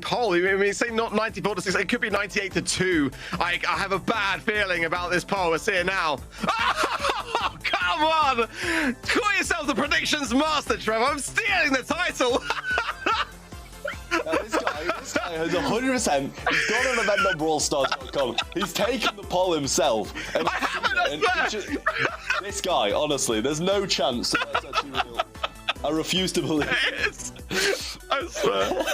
poll. I mean, say not 94 to 6, it could be 98 to 2. I have a bad feeling about this poll. We're seeing now. Oh, come on! Call yourself the predictions master, Trevor. I'm stealing the title. Now, this guy has 100%. He's gone on event.brawlstars.com. He's taken the poll himself. And I haven't. This guy, honestly, there's no chance that that's actually real. I refuse to believe it. I swear.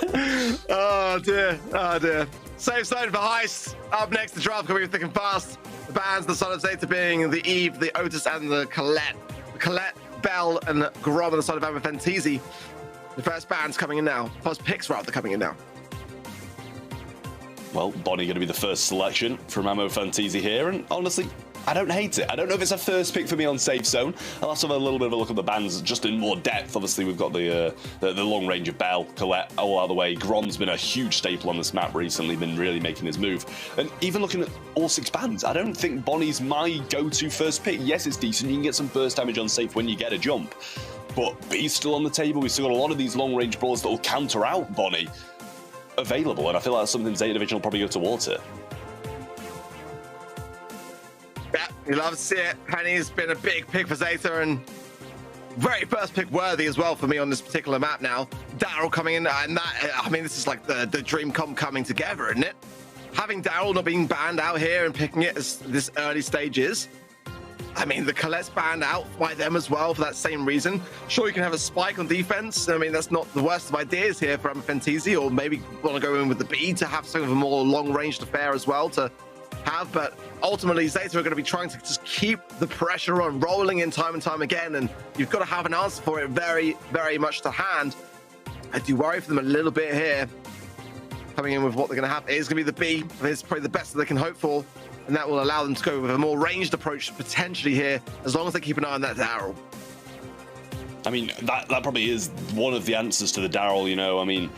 Oh dear, oh dear. Safe zone for Heist. Up next, the draft coming thick and fast. The bands, the son of Zeta being the Eve, the Otis, and the Colette. The Colette, Bell, and Grom on the side of Amafantisi. The first band's coming in now. First picks, rather, coming in now. Well, Bonnie going to be the first selection from Amafantisi here, and honestly, I don't hate it. I don't know if it's a first pick for me on Safe Zone. I'll have to have a little bit of a look at the bands just in more depth. Obviously, we've got the long range of Bell, Colette, all out of the way. Grom's been a huge staple on this map recently, been really making his move. And even looking at all 6 bands, I don't think Bonnie's my go-to first pick. Yes, it's decent. You can get some burst damage on Safe when you get a jump. But B's still on the table. We've still got a lot of these long-range brawls that will counter out Bonnie available. And I feel like that's something Zeta Division will probably go towards it. Yeah, we love to see it. Penny's been a big pick for Zeta and very first pick worthy as well for me on this particular map now. Daryl coming in, and that, I mean, this is like the dream coming together, isn't it? Having Daryl not being banned out here and picking it as this early stage is. I mean, the Colette's banned out by them as well for that same reason. Sure, you can have a spike on defense. I mean, that's not the worst of ideas here for Amafantisi, or maybe want to go in with the B to have sort of a more long-ranged affair as well to have, but ultimately Zeta are going to be trying to just keep the pressure on, rolling in time and time again, and you've got to have an answer for it very, very much to hand. I do worry for them a little bit here, coming in with what they're going to have. It is going to be the B. It's probably the best that they can hope for, and that will allow them to go with a more ranged approach potentially here, as long as they keep an eye on that Daryl. I mean, that probably is one of the answers to the Daryl, you know. I mean,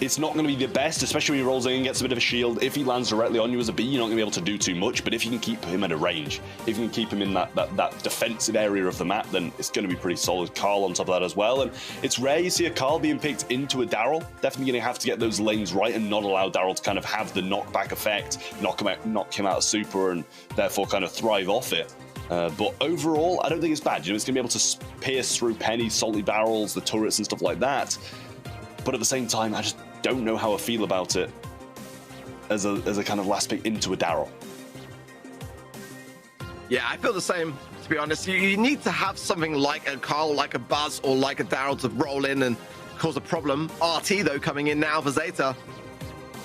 it's not going to be the best, especially when he rolls in and gets a bit of a shield. If he lands directly on you as a B, you're not going to be able to do too much. But if you can keep him at a range, if you can keep him in that defensive area of the map, then it's going to be pretty solid. Carl on top of that as well. And it's rare you see a Carl being picked into a Daryl. Definitely going to have to get those lanes right and not allow Daryl to kind of have the knockback effect, knock him out of super, and therefore kind of thrive off it. But overall, I don't think it's bad. You know, it's going to be able to pierce through Penny, salty barrels, the turrets and stuff like that. But at the same time, I just don't know how I feel about it as a kind of last pick into a Daryl. Yeah, I feel the same, to be honest. You need to have something like a Carl, like a Buzz, or like a Daryl to roll in and cause a problem. RT, though, coming in now for Zeta.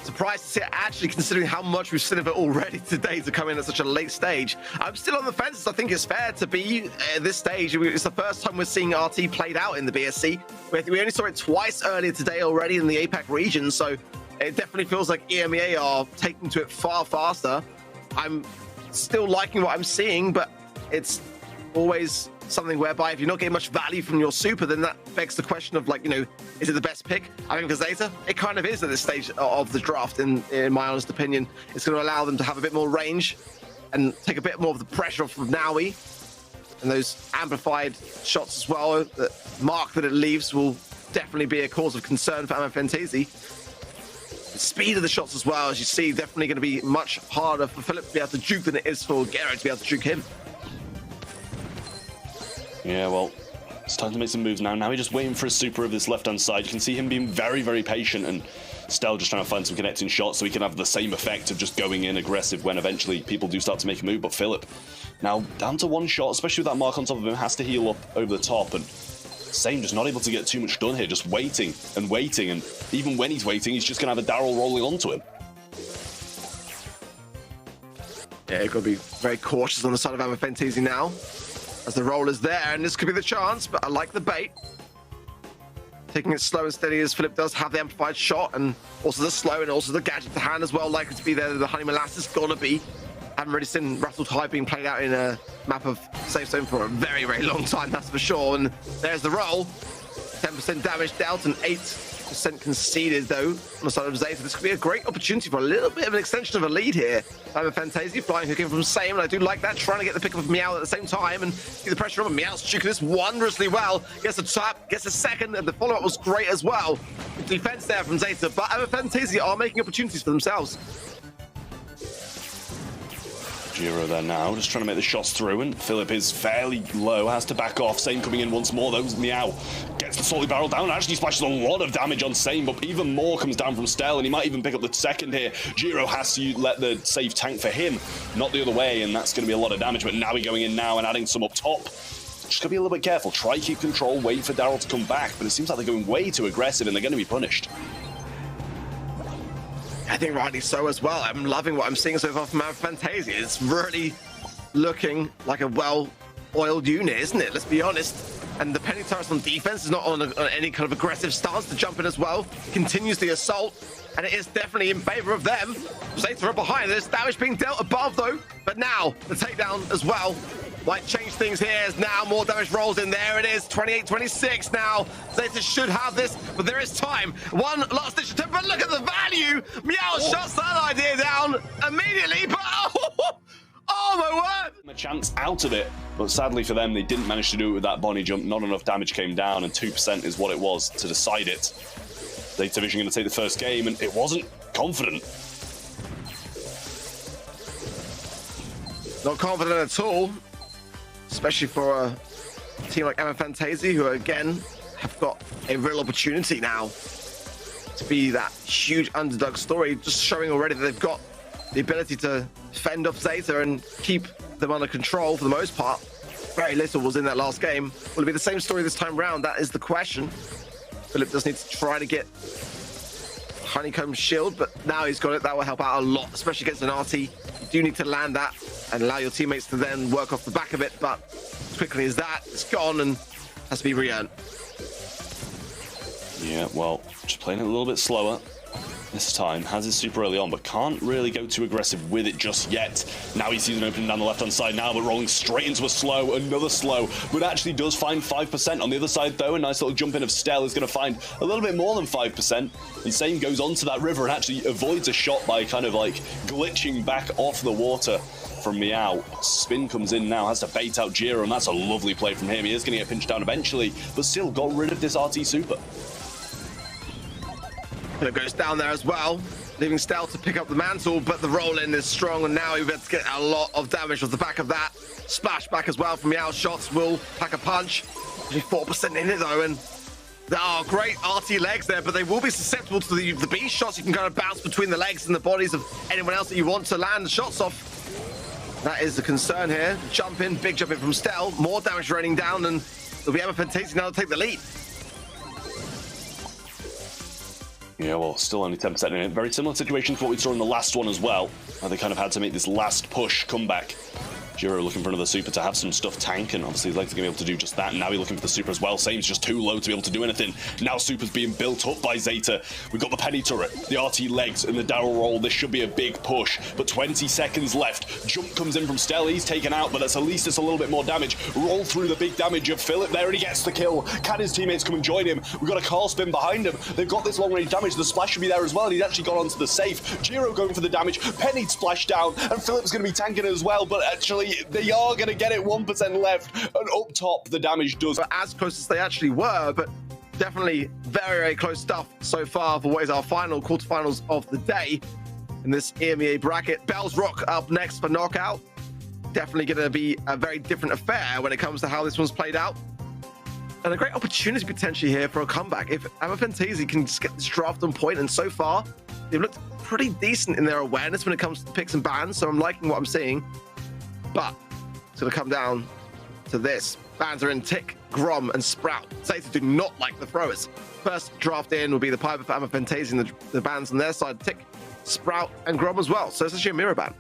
Surprised to see it, actually, considering how much we've seen of it already today to come in at such a late stage. I'm still on the fence. I think it's fair to be at this stage. It's the first time we're seeing RT played out in the BSC. We only saw it twice earlier today already in the APAC region, so it definitely feels like EMEA are taking to it far faster. I'm still liking what I'm seeing, but it's always something whereby if you're not getting much value from your super, then that begs the question of, like, you know, is it the best pick? I think for Zeta, it kind of is at this stage of the draft, in my honest opinion. It's going to allow them to have a bit more range and take a bit more of the pressure off of Naui, and those amplified shots as well. The mark that it leaves will definitely be a cause of concern for Amafantisi. The speed of the shots as well, as you see, definitely going to be much harder for Philip to be able to juke than it is for Gero to be able to juke him. Yeah, well, it's time to make some moves now. Now he's just waiting for a super of this left-hand side. You can see him being very, very patient, and Stel just trying to find some connecting shots so he can have the same effect of just going in aggressive when eventually people do start to make a move. But Philip, now down to one shot, especially with that mark on top of him, has to heal up over the top, and Same just not able to get too much done here, just waiting and waiting, and even when he's waiting, he's just going to have a Daryl rolling onto him. Yeah, you've got to be very cautious on the side of Amafantisi now, as the roll is there, and this could be the chance, but I like the bait. Taking it slow and steady, as Philip does have the amplified shot, and also the slow, and also the gadget to hand as well, likely to be there. The honey molasses gonna be. Haven't really seen Rattled Hive being played out in a map of safe zone for a very, very long time, that's for sure. And there's the roll. 10% damage dealt and 8% conceded, though, on the side of Zeta. This could be a great opportunity for a little bit of an extension of a lead here. Fantasy flying hook in from Same, and I do like that, trying to get the pick of Meow at the same time and see the pressure on. Meow's juking this wondrously well. Gets a tap, gets a second, and the follow-up was great as well. Defense there from Zeta, but Fantasy are making opportunities for themselves. Giro there now, just trying to make the shots through, and Philip is fairly low, has to back off. Same coming in once more, though. Meow gets the salty barrel down, actually splashes a lot of damage on Same, but even more comes down from Stell, and he might even pick up the second here. Giro has to let the save tank for him, not the other way, and that's going to be a lot of damage, but now we're going in now and adding some up top. Just gotta be a little bit careful, try keep control, wait for Daryl to come back, but it seems like they're going way too aggressive and they're going to be punished. I think rightly so as well. I'm loving what I'm seeing so far from Fantasy. It's really looking like a well-oiled unit, isn't it? Let's be honest. And the Penny Turret on defense is not on any kind of aggressive stance to jump in as well. Continues the assault, and it is definitely in favor of them. Zeta are behind. There's damage being dealt above, though. But now, the takedown as well might change things here as now more damage rolls in. There it is, 28-26 now. Zeta should have this, but there is time. One last ditch attempt, but look at the value. Meow shuts that idea down immediately, but oh my word. A chance out of it, but sadly for them, they didn't manage to do it with that Bonnie jump. Not enough damage came down, and 2% is what it was to decide it. Zeta Vision going to take the first game, and it wasn't confident. Not confident at all. Especially for a team like Fantasy, who again have got a real opportunity now to be that huge underdog story, just showing already that they've got the ability to fend off Zeta and keep them under control for the most part. Very little was in that last game. Will it be the same story this time round? That is the question. Philip does need to try to get Honeycomb shield, but now he's got it. That will help out a lot, especially against an RT. You do need to land that and allow your teammates to then work off the back of it, but as quickly as that, it's gone and has to be re-earned. Yeah, well, just playing it a little bit slower this time. Has it super early on, but can't really go too aggressive with it just yet. Now he sees an opening down the left-hand side now, but rolling straight into a slow, another slow, but actually does find 5%. On the other side, though, a nice little jump in of Stell is going to find a little bit more than 5%. And Same goes onto that river and actually avoids a shot by kind of like glitching back off the water from Meow. Spin comes in now, has to bait out Giro, and that's a lovely play from him. He is going to get pinched down eventually, but still got rid of this RT super. It goes down there as well, leaving Stell to pick up the mantle, but the roll-in is strong, and now he's able to get a lot of damage off the back of that. Splash back as well from Meow. Shots will pack a punch. Only 4% in it, though, and there are great RT legs there, but they will be susceptible to the B shots. You can kind of bounce between the legs and the bodies of anyone else that you want to land the shots off. That is the concern here. Jump in, big jump in from Stell. More damage raining down, and it'll be Fantasy now to take the lead. Yeah, well, still only 10% in it. Very similar situation to what we saw in the last one as well, where they kind of had to make this last push comeback. Giro looking for another super to have some stuff tank, and obviously he's likely to be able to do just that. And now he's looking for the super as well. Same's just too low to be able to do anything. Now super's being built up by Zeta. We've got the Penny turret, the RT legs, and the Daryl roll. This should be a big push, but 20 seconds left. Jump comes in from Stell. He's taken out, but at least it's a little bit more damage. Roll through the big damage of Philip there, and he gets the kill. Can his teammates come and join him? We've got a Carl spin behind him. They've got this long range damage. The splash should be there as well, and he's actually gone onto the safe. Giro going for the damage. Penny splash down, and Philip's going to be tanking it as well, but actually they are going to get it. 1% left, and up top the damage does. But as close as they actually were, but definitely very, very close stuff so far for what is our final quarterfinals of the day in this EMEA bracket. Bell's Rock up next for knockout. Definitely going to be a very different affair when it comes to how this one's played out. And a great opportunity potentially here for a comeback. If Fantasy can just get this draft on point, and so far they've looked pretty decent in their awareness when it comes to the picks and bans, so I'm liking what I'm seeing. But it's going to come down to this. Bans are in Tick, Grom, and Sprout. Zeta do not like the throwers. First draft in will be the Piper for Fantasy, and the bans on their side, Tick, Sprout, and Grom as well. So it's actually a mirror ban.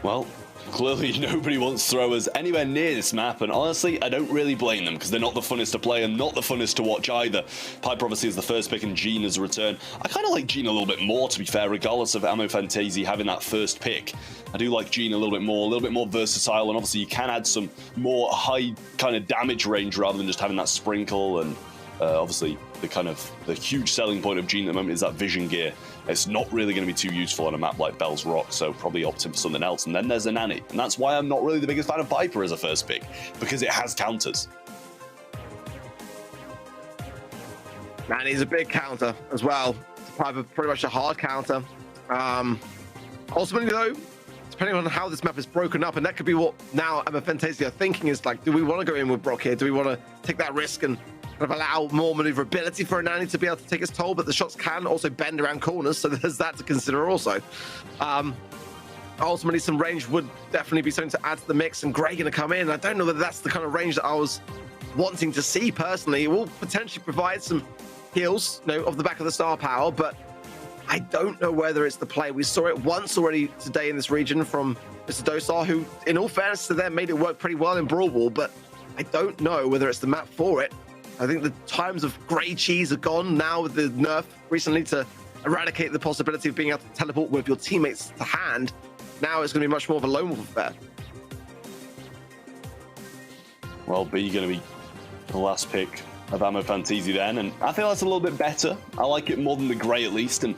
Well, Clearly, nobody wants throwers anywhere near this map, and honestly, I don't really blame them, because they're not the funnest to play and not the funnest to watch either. Piper obviously is the first pick, and Jean as a return. I kind of like Jean a little bit more, to be fair, regardless of Ammo Fantasy having that first pick. I do like Jean a little bit more versatile, and obviously you can add some more high kind of damage range rather than just having that sprinkle, and obviously the huge selling point of Jean at the moment is that vision gear. It's not really going to be too useful on a map like Bell's Rock, so probably opting for something else. And then there's a Nanny, and that's why I'm not really the biggest fan of Piper as a first pick, because it has counters. Nanny's a big counter as well. Piper pretty much a hard counter. Ultimately though, depending on how this map is broken up, and that could be what now Ammo Fantasy are thinking is like, do we want to go in with Brock here? Do we want to take that risk and kind of allow more maneuverability for a Nanny to be able to take his toll, but the shots can also bend around corners, so there's that to consider also. Ultimately, some range would definitely be something to add to the mix, and Gray going to come in. I don't know whether that's the kind of range that I was wanting to see personally. It will potentially provide some heals, off the back of the star power, but I don't know whether it's the play. We saw it once already today in this region from Mr. Dosar, who, in all fairness to them, made it work pretty well in Brawl, but I don't know whether it's the map for it. I think the times of grey cheese are gone now with the nerf recently to eradicate the possibility of being able to teleport with your teammates to hand. Now it's going to be much more of a lone wolf affair. Well, B going to be the last pick of Ammo Fantasy then, and I feel that's a little bit better. I like it more than the Grey at least, and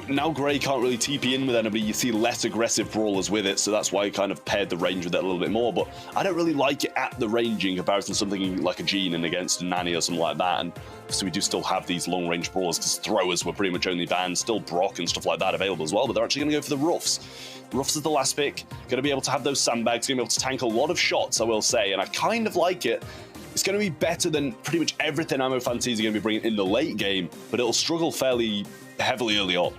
now Grey can't really TP in with anybody. You see less aggressive brawlers with it, so that's why I kind of paired the range with it a little bit more, but I don't really like it at the range in comparison to something like a Jean and against a Nanny or something like that. And so we do still have these long range brawlers, because throwers were pretty much only banned, still Brock and stuff like that available as well, but they're actually going to go for the Ruffs. Ruffs is the last pick, going to be able to have those sandbags, going to be able to tank a lot of shots, I will say, and I kind of like it. It's going to be better than pretty much everything Ammo Fantasy is going to be bringing in the late game, but it'll struggle fairly heavily early on.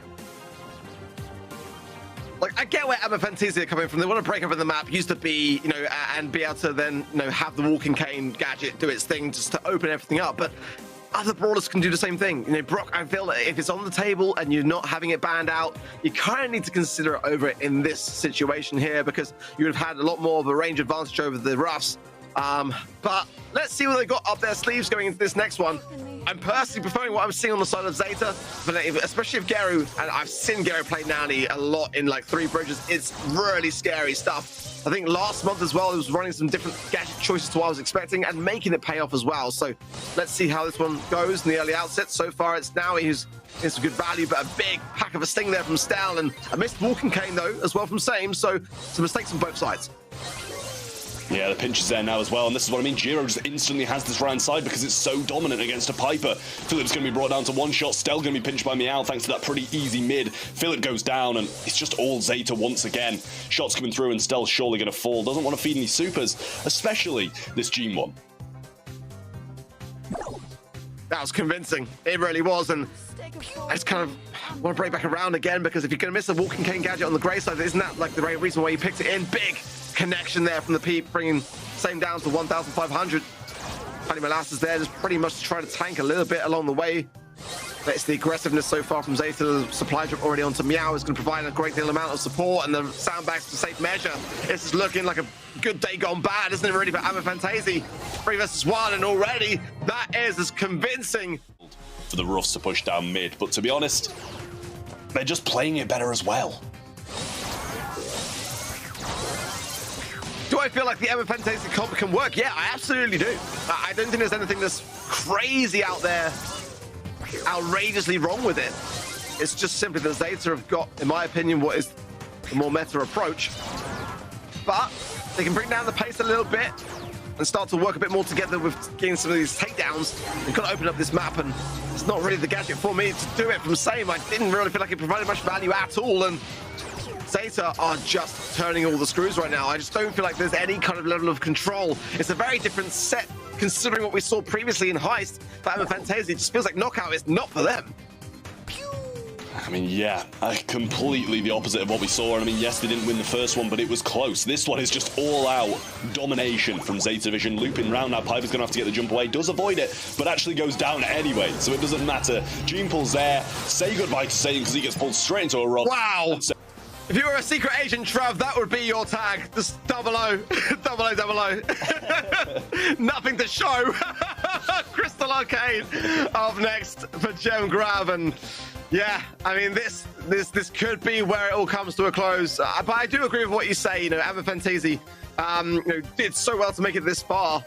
Like, I get where Ammo Fantasy are coming from. They want to break up in the map, used to be, and be able to then, have the walking cane gadget do its thing just to open everything up. But other brawlers can do the same thing. Brock, I feel that if it's on the table and you're not having it banned out, you kind of need to consider it over it in this situation here, because you would have had a lot more of a range advantage over the Ruffs. But let's see what they got up their sleeves going into this next one. I'm personally preferring what I'm seeing on the side of Zeta, but especially if Geru, and I've seen Geru play Nanny a lot in like 3 bridges, it's really scary stuff. I think last month as well, it was running some different gadget choices to what I was expecting and making it pay off as well. So let's see how this one goes in the early outset. So far, it's Nowie who's in some good value, but a big pack of a sting there from Stal, and a missed walking cane though as well from Same. So some mistakes on both sides. Yeah, the pinch is there now as well, and this is what I mean. Giro just instantly has this right side because it's so dominant against a Piper. Philip's going to be brought down to one shot. Stel going to be pinched by Meow thanks to that pretty easy mid. Philip goes down, and it's just all Zeta once again. Shots coming through, and Stel's surely going to fall. Doesn't want to feed any supers, especially this Jean one. That was convincing. It really was, and I just kind of want to break back around again, because if you're going to miss a walking cane gadget on the grey side, isn't that like the right reason why you picked it in? Big connection there from the Peep, bringing Same down to 1,500. Honey Molasses there, just pretty much to try to tank a little bit along the way. That's the aggressiveness so far from Zeta. The supply drop already onto Meow is going to provide a great deal amount of support, and the sandbags for safe measure. This is looking like a good day gone bad, isn't it, really, for Ammo Fantasy? 3 versus 1, and already that is as convincing. For the Ruffs to push down mid, but to be honest, they're just playing it better as well. Do I feel like the Ammo Fantasy comp can work? Yeah, I absolutely do. I don't think there's anything that's crazy out there, outrageously wrong with it. It's just simply that Zeta have got, in my opinion, what is the more meta approach. But they can bring down the pace a little bit and start to work a bit more together with getting some of these takedowns. They've got to open up this map, and it's not really the gadget for me to do it from Same. I didn't really feel like it provided much value at all, and Zeta are just turning all the screws right now. I just don't feel like there's any kind of level of control. It's a very different set considering what we saw previously in Heist. For Ammo Fantasy, it just feels like Knockout is not for them. I mean, yeah, completely the opposite of what we saw. And I mean, yes, they didn't win the first one, but it was close. This one is just all-out domination from Zeta Vision. Looping round now, Piper's going to have to get the jump away. Does avoid it, but actually goes down anyway, so it doesn't matter. Jean pulls there. Say goodbye to Satan because he gets pulled straight into a rock. Wow! If you were a secret agent, Trav, that would be your tag. Just 00, 0000. Nothing to show. Crystal Arcade up next for gem grab, and yeah, I mean this could be where it all comes to a close. But I do agree with what you say. You know, AOF did so well to make it this far.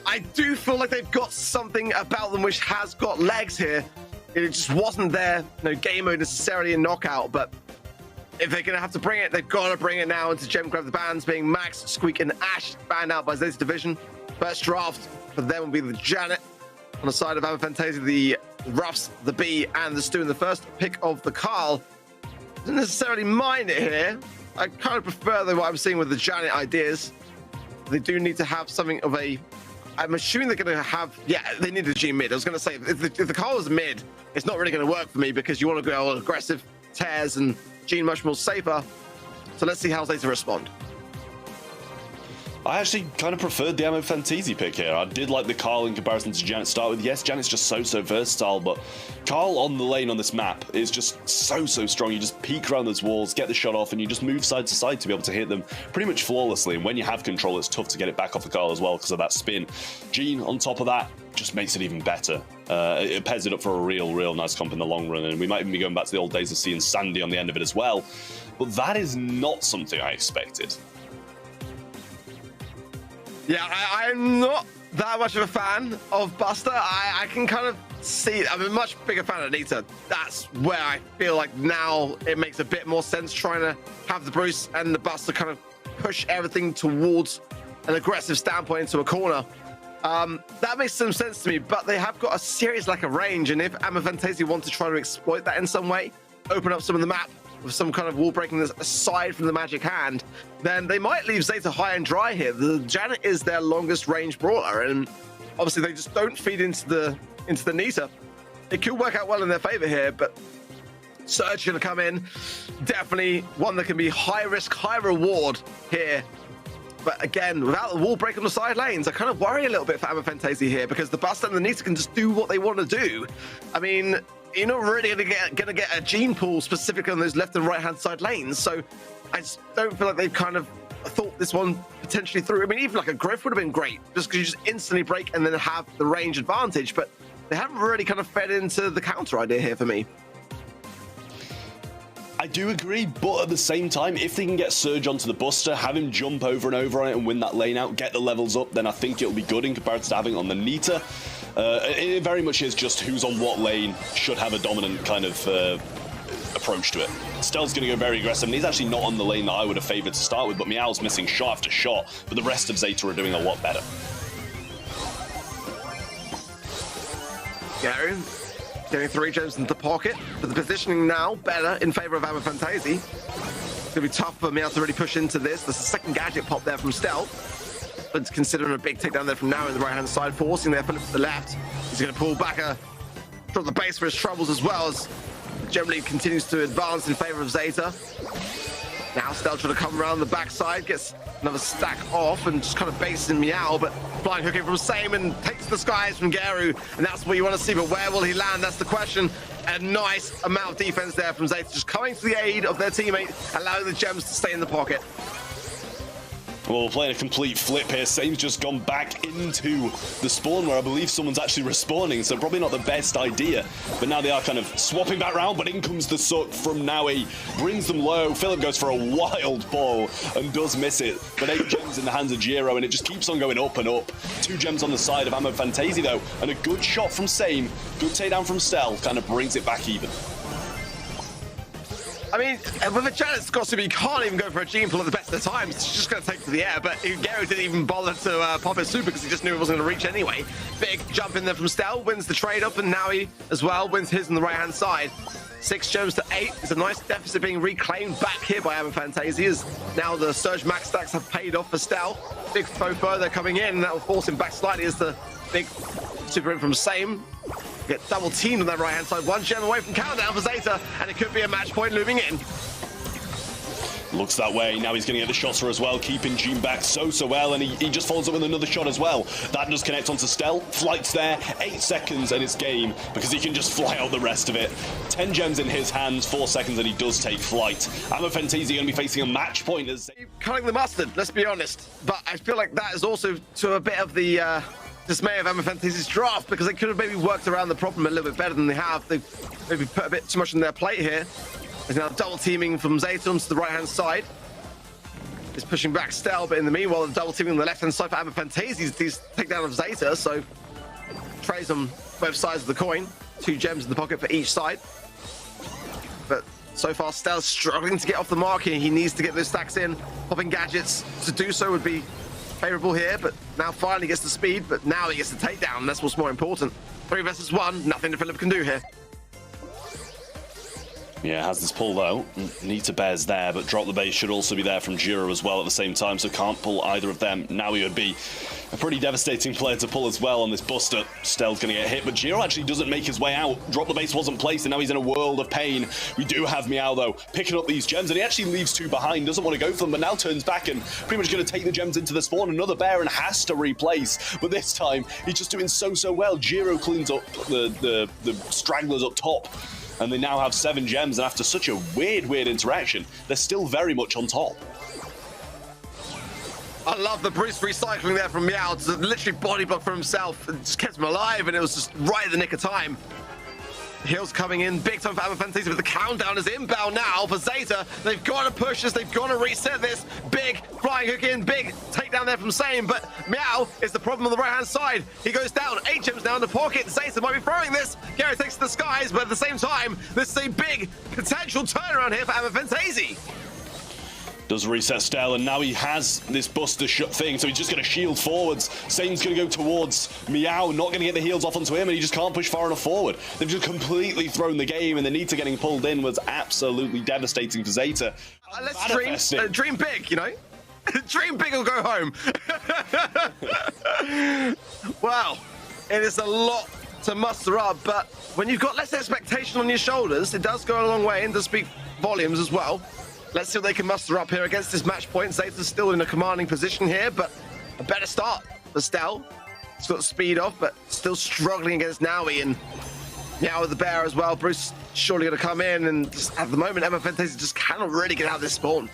I do feel like they've got something about them which has got legs here. It just wasn't there, game mode necessarily in Knockout, but if they're going to have to bring it, they've got to bring it now into gem grab. The bans being Max, Squeak, and Ash banned out by Zeta Division. First draft for them will be the Janet. On the side of AOF, the Ruffs, the B, and the Stu in the first pick of the Carl. Doesn't necessarily mind it here. I kind of prefer, though, what I'm seeing with the Janet ideas. They do need to have something of a... I'm assuming they're going to have... Yeah, they need a G mid. I was going to say, if the Carl is mid, it's not really going to work for me because you want to go aggressive tears and Gene much more safer. So let's see how Zeta respond. I actually kind of preferred the Ammo Fantisi pick here. I did like the Carl in comparison to Janet to start with. Yes, Janet's just so versatile, but Carl on the lane on this map is just so strong. You just peek around those walls, get the shot off, and you just move side to side to be able to hit them pretty much flawlessly. And when you have control, it's tough to get it back off the Carl as well because of that spin. Gene, on top of that, just makes it even better. It pairs it up for a real nice comp in the long run, and we might even be going back to the old days of seeing Sandy on the end of it as well. But that is not something I expected. Yeah, I'm not that much of a fan of Buster. I can kind of see, I'm a much bigger fan of Nita. That's where I feel like now it makes a bit more sense trying to have the Bruce and the Buster kind of push everything towards an aggressive standpoint into a corner. That makes some sense to me, but they have got a serious lack of range, and if AOF Fantasi want to try to exploit that in some way, open up some of the map with some kind of wall breaking aside from the magic hand, then they might leave Zeta high and dry here. The Janet is their longest range brawler, and obviously they just don't feed into the Nita. It could work out well in their favor here, but Surge gonna come in. Definitely one that can be high risk, high reward here. But again, without the wall break on the side lanes, I kind of worry a little bit for AOF Fantasi here because the Buster and the Nita can just do what they want to do. I mean, you're not really gonna get a gene pool specifically on those left and right hand side lanes, so I just don't feel like they've kind of thought this one potentially through. I mean, even like a Griff would have been great, just because you just instantly break and then have the range advantage, but they haven't really kind of fed into the counter idea here for me. I do agree, but at the same time, if they can get Surge onto the Buster, have him jump over and over on it and win that lane out, get the levels up, then I think it'll be good in comparison to having it on the Nita. It very much is just who's on what lane should have a dominant kind of approach to it. Stell's going to go very aggressive, and he's actually not on the lane that I would have favored to start with, but Meow's missing shot after shot, but the rest of Zeta are doing a lot better. Gary getting 3 gems into the pocket, but the positioning now better in favor of AOF Fantasi. It's going to be tough for Meow to really push into this. There's a second gadget pop there from Stell, but considering a big takedown there from now in the right-hand side, forcing their Philip to the left. He's going to pull back drop the base for his troubles as well as generally continues to advance in favor of Zeta. Now Stell trying to come around the backside, gets another stack off and just kind of bases in Meow, but flying hook in from Same and takes the skies from Geru, and that's what you want to see, but where will he land? That's the question. A nice amount of defense there from Zeta, just coming to the aid of their teammate, allowing the gems to stay in the pocket. Well, we're playing a complete flip here. Same's just gone back into the spawn where I believe someone's actually respawning, so probably not the best idea. But now they are kind of swapping back round, but in comes the suck from Naui. Brings them low. Philip goes for a wild ball and does miss it. But 8 gems in the hands of Giro, and it just keeps on going up and up. 2 gems on the side of AOF Fantasi, though, and a good shot from Same. Good takedown from Stell, kind of brings it back even. I mean, with a Janet Scotsby, you can't even go for a gene pull at the best of times. It's just going to take to the air, but Gary didn't even bother to pop his super because he just knew it wasn't going to reach anyway. Big jump in there from Stell, wins the trade up, and now he as well wins his on the right-hand side. 6 gems to 8 is a nice deficit being reclaimed back here by AOF Fantasi as now the Surge max stacks have paid off for Stell. Big fofo, they're coming in, and that will force him back slightly as the big super in from Same. Get double teamed on that right hand side. 1 gem away from countdown for Zeta, and it could be a match point looming in. Looks that way. Now he's going to get the shotter as well, keeping Gene back so well, and he just follows up with another shot as well. That does connect onto Stel. Flight's there. 8 seconds and it's game, because he can just fly out the rest of it. 10 gems in his hands, 4 seconds, and he does take flight. AMOFentizi going to be facing a match point as... Cutting the mustard, let's be honest. But I feel like that is also to a bit of the dismay of AMOFentizi's draft, because they could have maybe worked around the problem a little bit better than they have. They've maybe put a bit too much on their plate here. He's now double teaming from Zeta onto the right-hand side. He's pushing back Stel, but in the meanwhile, the double teaming on the left-hand side for AMOFentizi's takedown of Zeta. So trades on both sides of the coin. 2 gems in the pocket for each side. But so far, Stel's struggling to get off the mark here. He needs to get those stacks in. Popping gadgets to do so would be favorable here, but now finally gets the speed, but now he gets the takedown. That's what's more important. 3 versus 1, nothing Philip can do here. Yeah, has this pull though. Nita Bear's there, but Drop the Base should also be there from Jiro as well at the same time, so can't pull either of them. Now he would be a pretty devastating player to pull as well on this Buster. Stel's going to get hit, but Jiro actually doesn't make his way out. Drop the Base wasn't placed, and now he's in a world of pain. We do have Meow though, picking up these gems, and he actually leaves 2 behind, doesn't want to go for them, but now turns back and pretty much going to take the gems into the spawn. Another bear and has to replace, but this time he's just doing so well. Jiro cleans up the stragglers up top. And they now have 7 gems, and after such a weird interaction, they're still very much on top. I love the Bruce recycling there from Meow to literally body block for himself and just kept him alive, and it was just right at the nick of time. Heals coming in big time for AMOFentizi, but the countdown is inbound now for Zeta. They've got to push this, they've got to reset this. Big flying hook in, big takedown there from Same, but Meow is the problem on the right hand side. He goes down, 8 gems down in the pocket. Zeta might be throwing this. Gary takes to the skies, but at the same time, this is a big potential turnaround here for AMOFentizi. Does reset Stel, and now he has this Buster shut thing, so he's just going to shield forwards. Sane's going to go towards Meow, not going to get the heals off onto him, and he just can't push far enough forward. They've just completely thrown the game, and the Nita getting pulled in was absolutely devastating for Zeta. Let's dream big, you know? Dream big or go home. Wow, it is a lot to muster up, but when you've got less expectation on your shoulders, it does go a long way and does speak volumes as well. Let's see what they can muster up here against this match point. Zeta's still in a commanding position here, but a better start for Stel. He's got speed off, but still struggling against Naui, and Meow with the bear as well. Bruce surely going to come in, and just at the moment, AMOFentizi just cannot really get out of this spawn.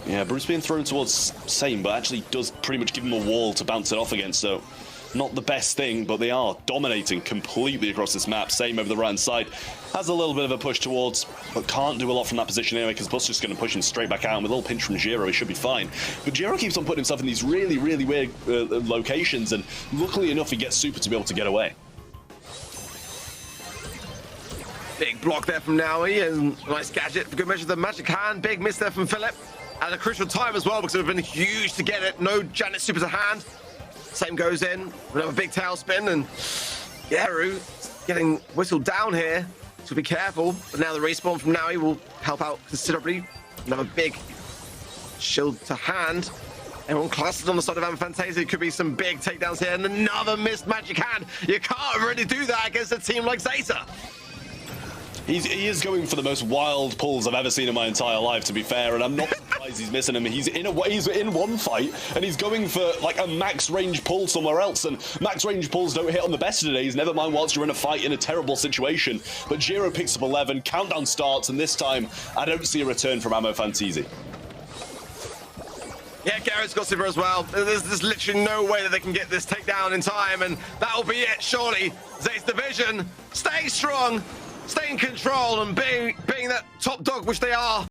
Yeah, Bruce being thrown towards Same, but actually does pretty much give him a wall to bounce it off against, so not the best thing, but they are dominating completely across this map. Same over the right-hand side. Has a little bit of a push towards, but can't do a lot from that position anyway, because Buster's just going to push him straight back out, and with a little pinch from Jiro, he should be fine. But Jiro keeps on putting himself in these really weird locations, and luckily enough, he gets Super to be able to get away. Big block there from Naui, and nice gadget for good measure. The magic hand, big miss there from Philip. At a crucial time as well, because it would have been huge to get it. No Janet Super to hand. Same goes in, another big tailspin, and Yaru getting whistled down here, so be careful. But now the respawn from Naui will help out considerably. Another big shield to hand. Everyone clustered on the side of AMOFentizi. Could be some big takedowns here, and another missed magic hand. You can't really do that against a team like Zeta. He is going for the most wild pulls I've ever seen in my entire life, to be fair, and I'm not surprised he's missing him. He's in one fight, and he's going for like a max range pull somewhere else, and max range pulls don't hit on the best of days, never mind whilst you're in a fight in a terrible situation. But Jiro picks up 11, countdown starts, and this time I don't see a return from AMOFentizi. Yeah, Garrett's got Super as well. There's literally no way that they can get this takedown in time, and that'll be it, surely. Zeta's division, stay strong, stay in control, and being that top dog, which they are.